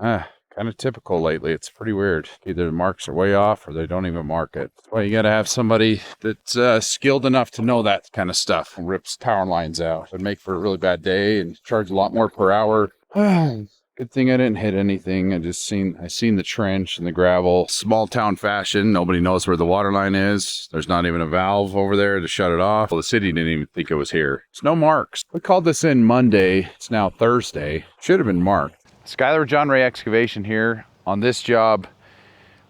Kind of typical lately. It's pretty weird. Either the marks are way off or they don't even mark it. Well, you got to have somebody that's skilled enough to know that kind of stuff and rips power lines out. It'd make for a really bad day and charge a lot more per hour. Good thing I didn't hit anything. I seen the trench and the gravel. Small town fashion. Nobody knows where the water line is. There's not even a valve over there to shut it off. Well, the city didn't even think it was here. It's no marks. We called this in Monday. It's now Thursday. Should have been marked. Skylar, John Rae Excavation here. On this job,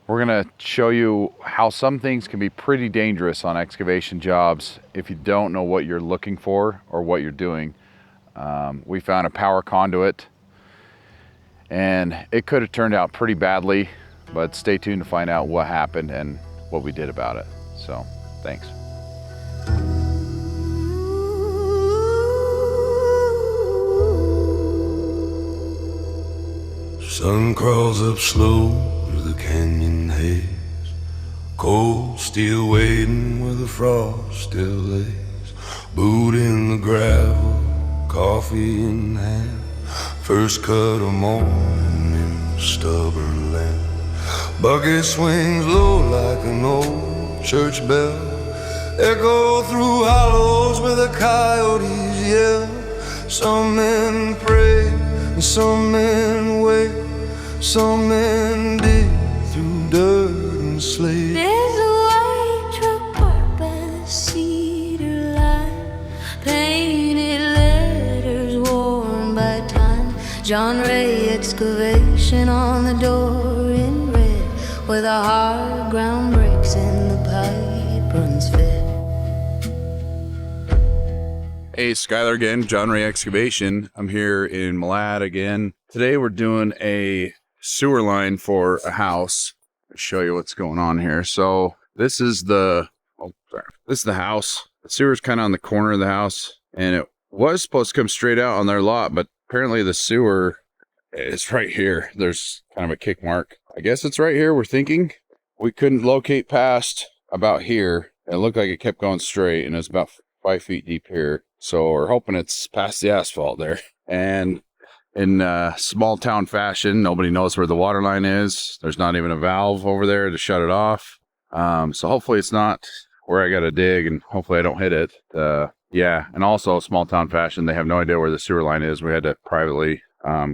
we're going to show you how some things can be pretty dangerous on excavation jobs if you don't know what you're looking for or what you're doing. We found a power conduit, and it could have turned out pretty badly, but stay tuned to find out what happened and what we did about it. So, thanks. Sun crawls up slow through the canyon haze. Cold steel waiting where the frost still lays. Boot in the gravel, coffee in hand. First cut of morning in stubborn land. Bucket swings low like an old church bell. Echo through hollows where the coyotes yell. Some men pray and some men wait. Some men dig through dirt and slate. There's a white truck parked by the cedar line, painted letters worn by time. John Rae Excavation on the door in red, where the hard ground breaks and the pipe runs fed. Hey, Skylar again, John Rae Excavation. I'm here in Malad again. Today we're doing a sewer line for a house. I'll show you what's going on here. So this is the house. The sewer's kind of on the corner of the house, and it was supposed to come straight out on their lot, but apparently the sewer is right here. There's kind of a kick mark. I guess it's right here, we're thinking. We couldn't locate past about here. It looked like it kept going straight, and it's about 5 feet deep here. So we're hoping it's past the asphalt there. And in small town fashion, nobody knows where the water line is. There's not even a valve over there to shut it off. So hopefully it's not where I got to dig, and hopefully I don't hit it. Yeah, and also small town fashion, they have no idea where the sewer line is. We had to privately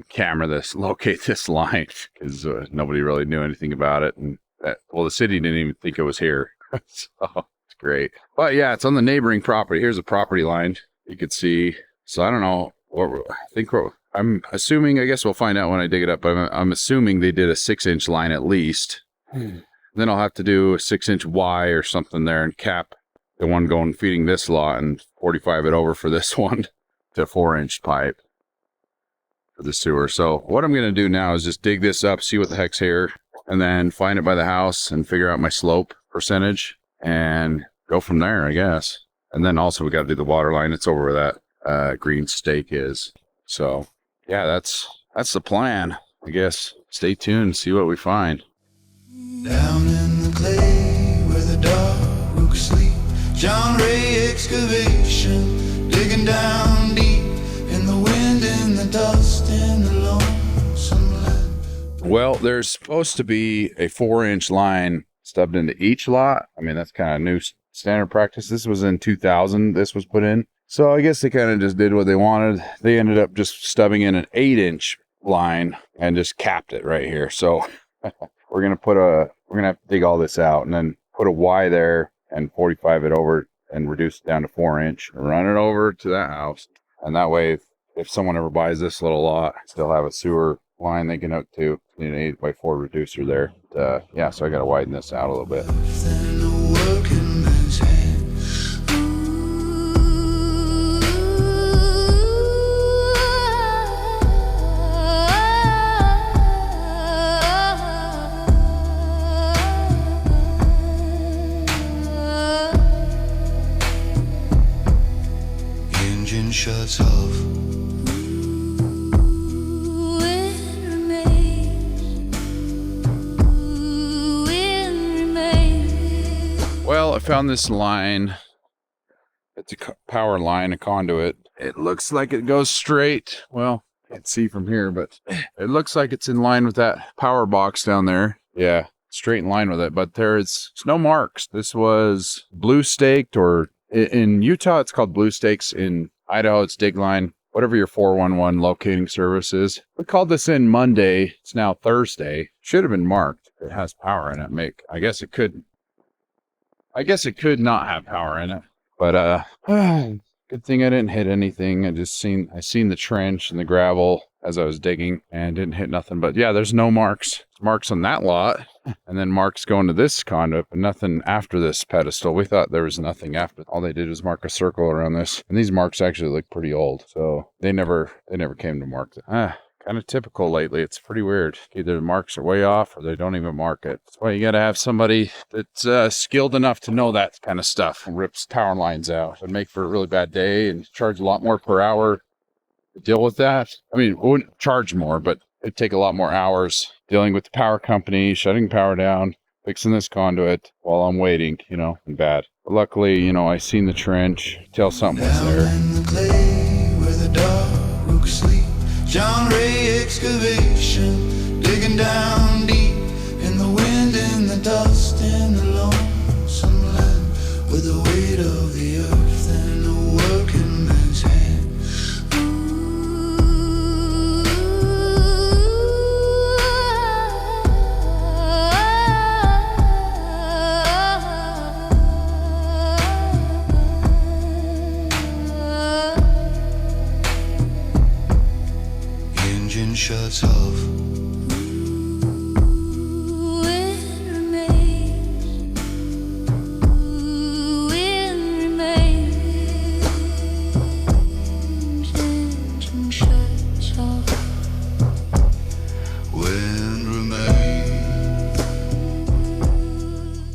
camera this, locate this line, because nobody really knew anything about it. And well, the city didn't even think it was here. So it's great. But yeah, it's on the neighboring property. Here's a property line you could see. So I don't know I'm assuming, I guess we'll find out when I dig it up, but I'm assuming they did a 6-inch line at least. Then I'll have to do a 6-inch Y or something there and cap the one going feeding this lot and 45 it over for this one to 4-inch pipe for the sewer. So what I'm going to do now is just dig this up, see what the heck's here, and then find it by the house and figure out my slope percentage and go from there, I guess. And then also we got to do the water line. It's over where that green stake is. So yeah, that's the plan, I guess. Stay tuned, see what we find. Down in the clay where the dark rooks sleep. John Rae Excavation, digging down deep in the wind, in the dust, in the lonesome land. Well, there's supposed to be a 4-inch line stubbed into each lot. I mean, that's kind of new standard practice. This was in 2000, this was put in. So I guess they kind of just did what they wanted. They ended up just stubbing in an 8-inch line and just capped it right here. So we're going to have to dig all this out and then put a Y there and 45 it over and reduce it down to 4-inch, run it over to that house. And that way, if someone ever buys this little lot, still have a sewer line they can hook to, an 8x4 reducer there. Yeah, so I got to widen this out a little bit. Shuts off. Well, I found this line. It's a power line, a conduit. It looks like it goes straight. Well, Can't see from here, but it looks like it's in line with that power box down there. Yeah, straight in line with it, but there's no marks. This was blue staked, or in Utah, it's called blue stakes. In Idaho, it's dig line, whatever your 411 locating service is. We called this in Monday. It's now Thursday. Should have been marked. It has power in it. I guess it could not have power in it, but good thing I didn't hit anything. I seen the trench and the gravel as I was digging and didn't hit nothing. But yeah, there's no marks. Marks on that lot, and then marks going to this conduit, but nothing after this pedestal. We thought there was nothing after. All they did was mark a circle around this, and these marks actually look pretty old, so they never came to mark it. Kind of typical lately. It's pretty weird. Either the marks are way off or they don't even mark it. That's why you got to have somebody that's skilled enough to know that kind of stuff. And rips power lines out. It'd make for a really bad day and charge a lot more per hour to deal with that. I mean, it wouldn't charge more, but it'd take a lot more hours dealing with the power company, shutting power down, fixing this conduit while I'm waiting, and bad. But luckily, I seen the trench, tell something was there. Down in the clay where the dog rooks sleep, John Rae Excavation, digging down deep in the wind and the dust in the lonesome land, with the weight of the earth and the working man's hand. Engine shuts off.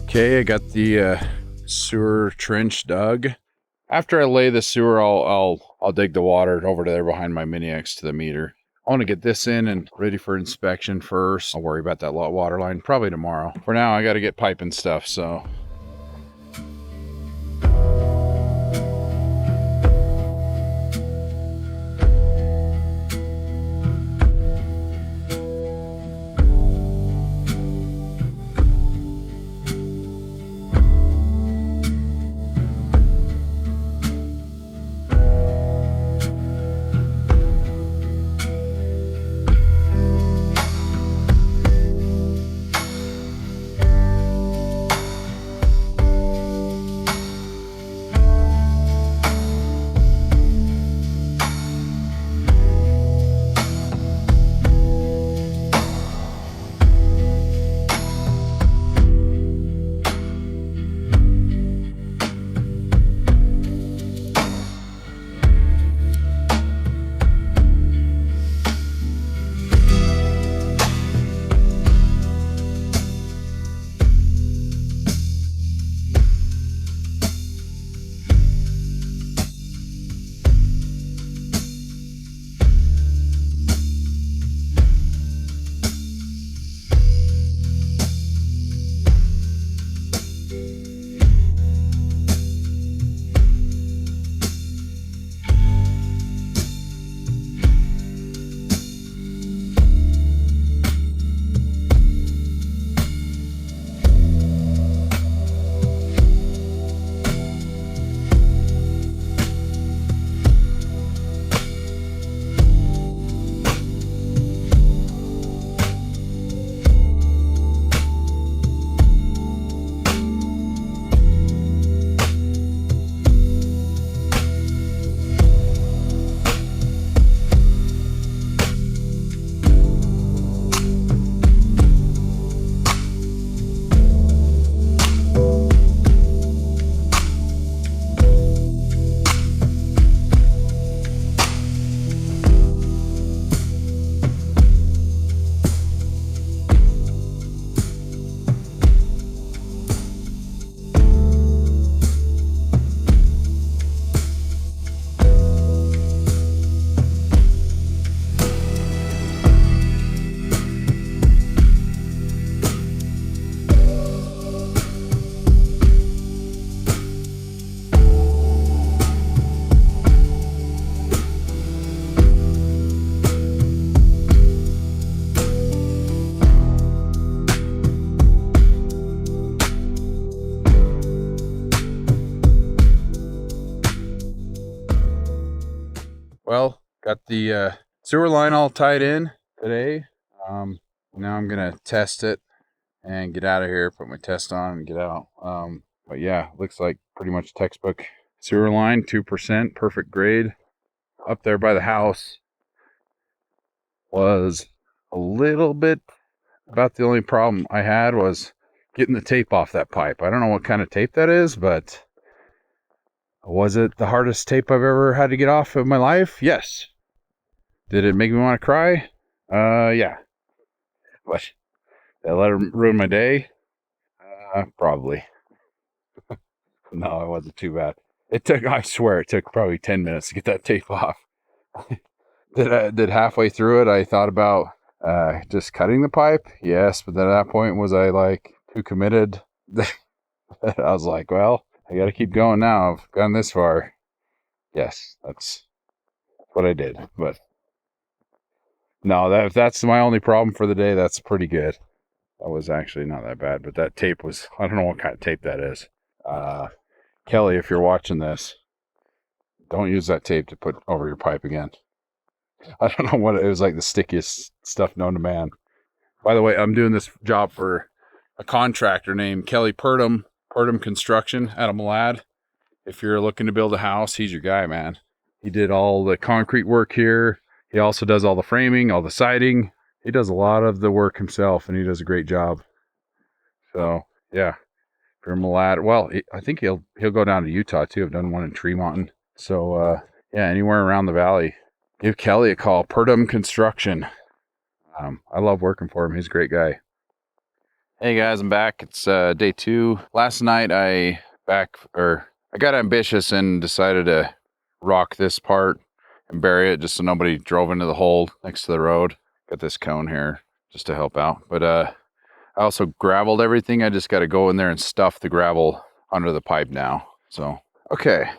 Okay, I got the sewer trench dug. After I lay the sewer, I'll dig the water over to there behind my Mini X to the meter. I want to get this in and ready for inspection first. I'll worry about that water line probably tomorrow. For now, I got to get piping stuff, so. got the sewer line all tied in today. Now I'm gonna test it and get out of here, put my test on and get out. But yeah, looks like pretty much textbook sewer line, 2%, perfect grade. Up there by the house was a little bit, about the only problem I had was getting the tape off that pipe. I don't know what kind of tape that is, but was it the hardest tape I've ever had to get off of my life? Yes. Did it make me want to cry? Yeah. But did I let it ruin my day? Probably. No, it wasn't too bad. It took, I swear, it took probably 10 minutes to get that tape off. Did halfway through it, I thought about just cutting the pipe? Yes, but then at that point, was I like too committed? I was like, well, I got to keep going now. I've gone this far. Yes, that's what I did. But no, if that's my only problem for the day, that's pretty good. That was actually not that bad, but that tape was, I don't know what kind of tape that is. Kelly, if you're watching this, don't use that tape to put over your pipe again. I don't know what it was, like the stickiest stuff known to man. By the way, I'm doing this job for a contractor named Kelly Purdom Construction out of Malad. If you're looking to build a house, he's your guy, man. He did all the concrete work here. He also does all the framing, all the siding. He does a lot of the work himself, and he does a great job. So, yeah. If you're Malad, well, I think he'll go down to Utah, too. I've done one in Tremont. So, yeah, anywhere around the valley, give Kelly a call. Purdom Construction. I love working for him. He's a great guy. Hey, guys, I'm back. It's day 2. Last night, I got ambitious and decided to rock this part and bury it just so nobody drove into the hole next to the road. Got this cone here just to help out. But I also gravelled everything. I just got to go in there and stuff the gravel under the pipe now. So, okay.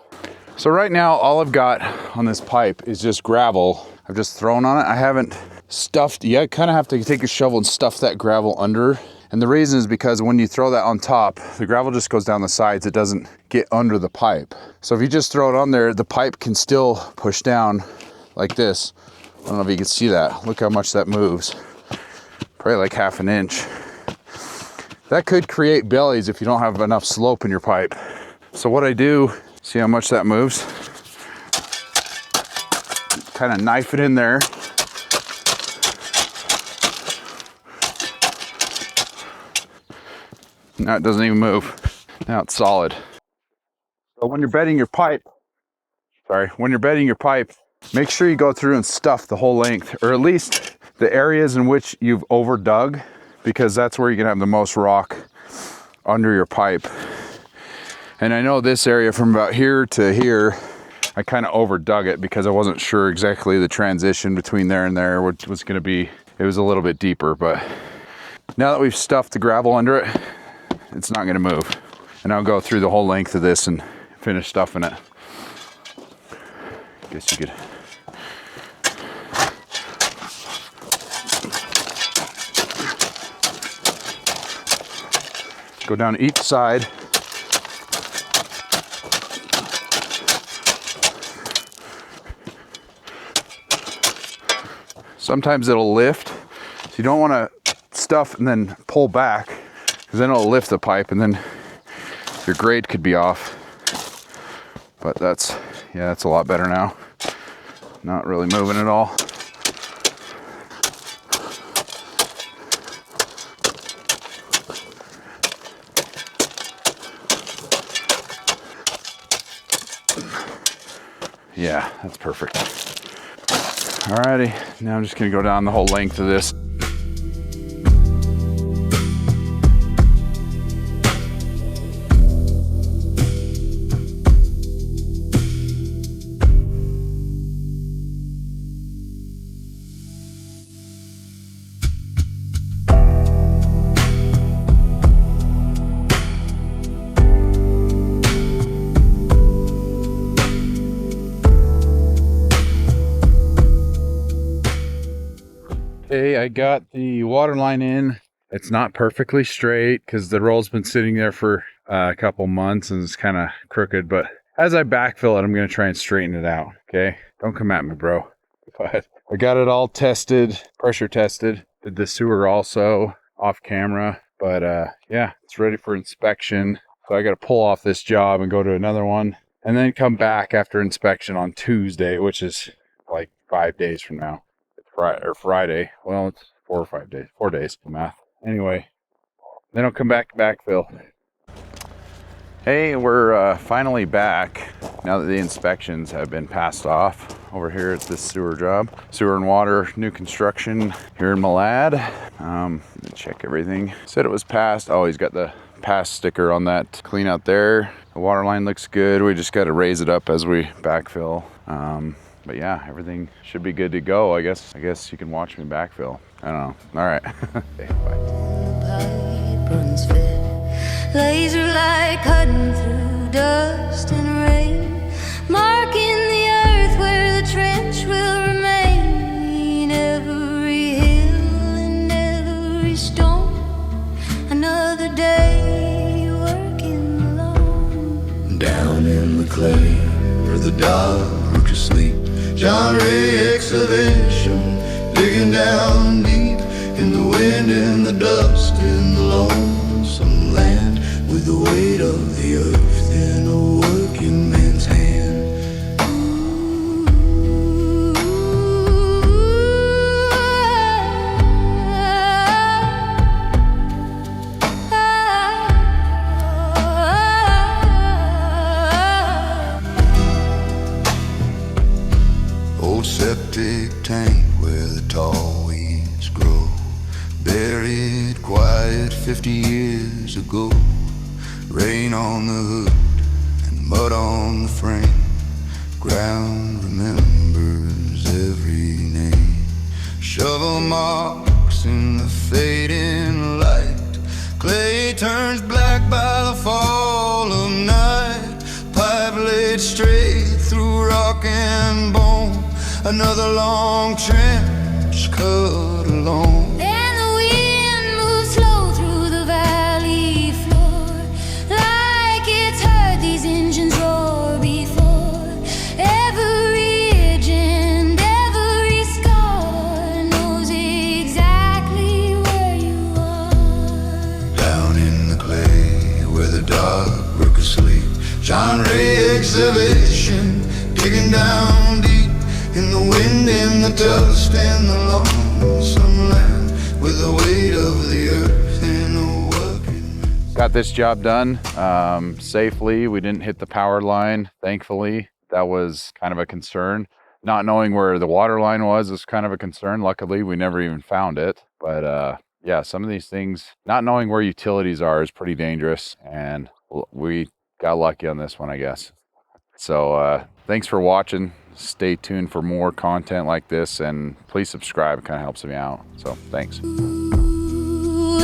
So right now, all I've got on this pipe is just gravel. I've just thrown on it. I haven't stuffed yet. Kind of have to take a shovel and stuff that gravel under. And the reason is because when you throw that on top, the gravel just goes down the sides. It doesn't get under the pipe. So if you just throw it on there, the pipe can still push down like this. I don't know if you can see that. Look how much that moves. Probably like half an inch. That could create bellies if you don't have enough slope in your pipe. So what I do, see how much that moves? Kind of knife it in there. Now it doesn't even move. Now it's solid. So when you're bedding your pipe, make sure you go through and stuff the whole length, or at least the areas in which you've overdug, because that's where you're gonna have the most rock under your pipe. And I know this area from about here to here, I kind of overdug it because I wasn't sure exactly the transition between there and there was gonna be. It was a little bit deeper, but now that we've stuffed the gravel under it, it's not gonna move. And I'll go through the whole length of this and finish stuffing it. Guess you could. Go down each side. Sometimes it'll lift. So you don't want to stuff and then pull back, because then it'll lift the pipe and then your grade could be off. But that's a lot better now. Not really moving at all. Yeah, that's perfect. Alrighty, now I'm just gonna go down the whole length of this. Okay, I got the water line in. It's not perfectly straight because the roll's been sitting there for a couple months and it's kind of crooked, but as I backfill it, I'm going to try and straighten it out, okay? Don't come at me, bro. But I got it all tested, pressure tested. Did the sewer also off camera. But yeah, it's ready for inspection. So I got to pull off this job and go to another one and then come back after inspection on Tuesday, which is like 5 days from now. It's Friday. Well, it's 4 or 5 days. 4 days, math. Anyway, then I'll come back to backfill. Hey, we're finally back now that the inspections have been passed off over here at this sewer job. Sewer and water, new construction here in Malad. Check everything. Said it was passed. Oh, he's got the pass sticker on that clean out there. The water line looks good. We just got to raise it up as we backfill. But yeah, everything should be good to go. I guess you can watch me backfill. I don't know. All right. Okay, bye. Runs fit, laser light cutting through dust and rain, marking the earth where the trench will remain. Every hill and every stone, another day working alone. Down in the clay where the dog is asleep, John Rae Excavation, digging down deep in the wind, in the dust, in the lonesome land, with the weight of the earth in a working man's hand. Old septic tank where the tall weeds grow, buried quiet 50 years ago. Rain on the hood and mud on the frame, ground remembers every name. Shovel marks in the fading light, clay turns black by the fall of night. Pipe laid straight through rock and bone, another long trench cut alone. And the wind moves slow through the valley floor, like it's heard these engines roar before. Every edge and every scar knows exactly where you are. Down in the clay where the dog workers sleep, John Rae Excavation, digging down deep in the wind, in the dust, and the lonesome land, with the weight of the earth in a working. Got this job done safely. We didn't hit the power line, thankfully. That was kind of a concern. Not knowing where the water line was kind of a concern. Luckily, we never even found it. But yeah, some of these things, not knowing where utilities are is pretty dangerous. And we got lucky on this one, I guess. So thanks for watching. Stay tuned for more content like this, and please subscribe. It kind of helps me out. So thanks. Ooh,